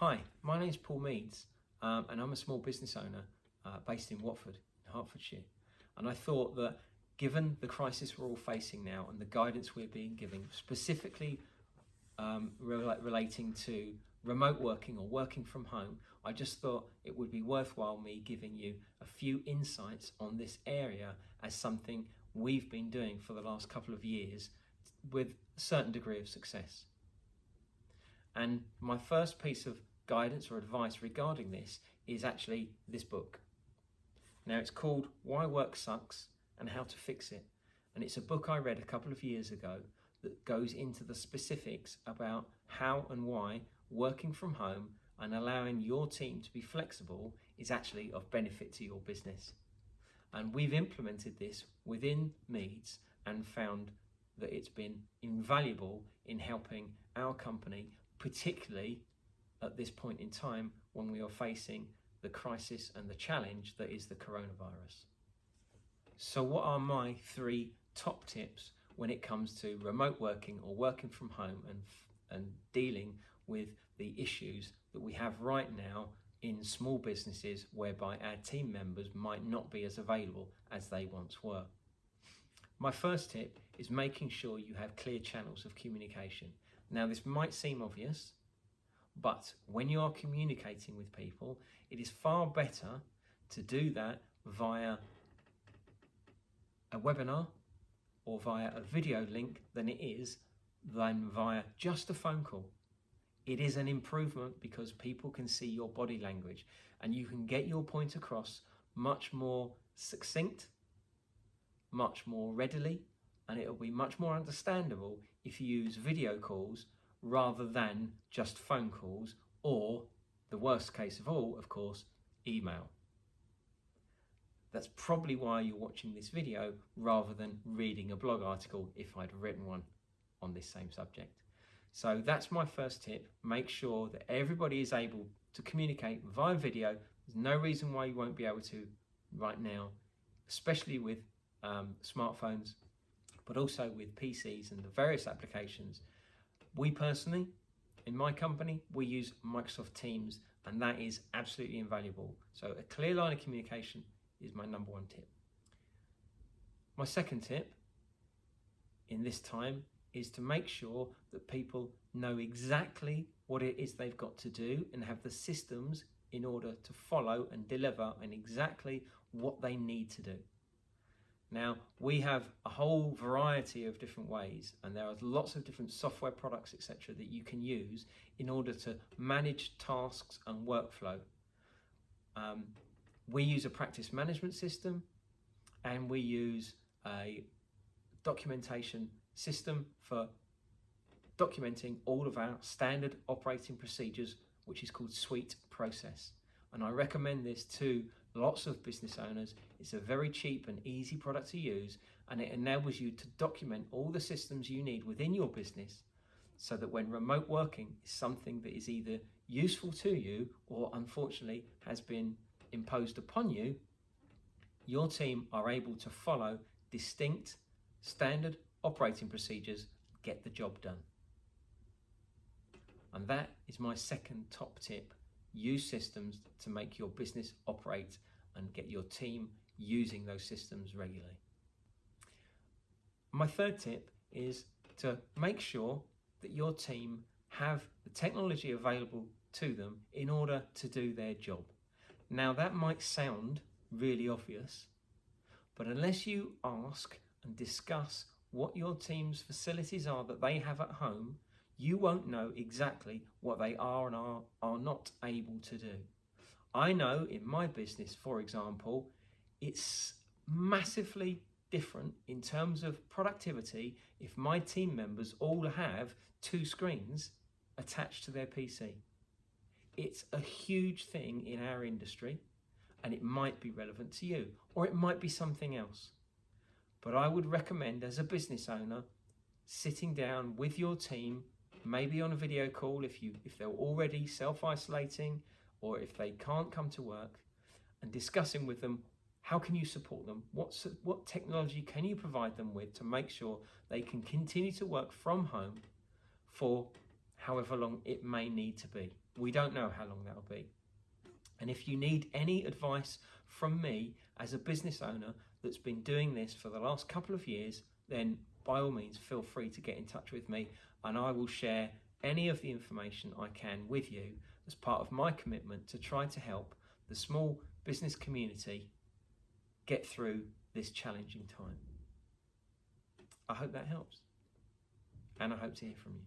Hi, my name is Paul Meads, and I'm a small business owner based in Watford, in Hertfordshire. And I thought that given the crisis we're all facing now and the guidance we're being given, specifically relating to remote working or working from home, I just thought it would be worthwhile me giving you a few insights on this area as something we've been doing for the last couple of years with a certain degree of success. And my first piece of guidance or advice regarding this is actually this book. Now it's called Why Work Sucks and How to Fix It. And it's a book I read a couple of years ago that goes into the specifics about how and why working from home and allowing your team to be flexible is actually of benefit to your business. And we've implemented this within Meads and found that it's been invaluable in helping our company, particularly at this point in time when we are facing the crisis and the challenge that is the coronavirus. So what are my 3 top tips when it comes to remote working or working from home and dealing with the issues that we have right now in small businesses whereby our team members might not be as available as they once were? My first tip is making sure you have clear channels of communication. Now this might seem obvious, but when you are communicating with people, it is far better to do that via a webinar or via a video link than via just a phone call. It is an improvement because people can see your body language and you can get your point across much more succinct, much more readily, and it'll be much more understandable if you use video calls rather than just phone calls, or the worst case of all, of course, email. That's probably why you're watching this video rather than reading a blog article if I'd written one on this same subject. So that's my first tip. Make sure that everybody is able to communicate via video. There's no reason why you won't be able to right now, especially with smartphones, but also with PCs and the various applications. We personally, in my company, we use Microsoft Teams, and that is absolutely invaluable. So a clear line of communication is my number 1 tip. My second tip in this time is to make sure that people know exactly what it is they've got to do and have the systems in order to follow and deliver and exactly what they need to do. Now, we have a whole variety of different ways, and there are lots of different software products, etc., that you can use in order to manage tasks and workflow. We use a practice management system, and we use a documentation system for documenting all of our standard operating procedures, which is called Suite Process. And I recommend this to lots of business owners. It's a very cheap and easy product to use, and it enables you to document all the systems you need within your business so that when remote working is something that is either useful to you or unfortunately has been imposed upon you, your team are able to follow distinct standard operating procedures, get the job done. And that is my second top tip. Use systems to make your business operate and get your team using those systems regularly. My third tip is to make sure that your team have the technology available to them in order to do their job. Now that might sound really obvious, but unless you ask and discuss what your team's facilities are that they have at home, you won't know exactly what they are and are not able to do. I know in my business, for example, it's massively different in terms of productivity if my team members all have 2 screens attached to their PC. It's a huge thing in our industry, and it might be relevant to you, or it might be something else. But I would recommend, as a business owner, sitting down with your team, maybe on a video call if they're already self-isolating or if they can't come to work, and discussing with them, how can you support them? What technology can you provide them with to make sure they can continue to work from home for however long it may need to be. We don't know how long that'll be. And if you need any advice from me as a business owner that's been doing this for the last couple of years, then by all means feel free to get in touch with me, and I will share any of the information I can with you as part of my commitment to try to help the small business community get through this challenging time. I hope that helps, and I hope to hear from you.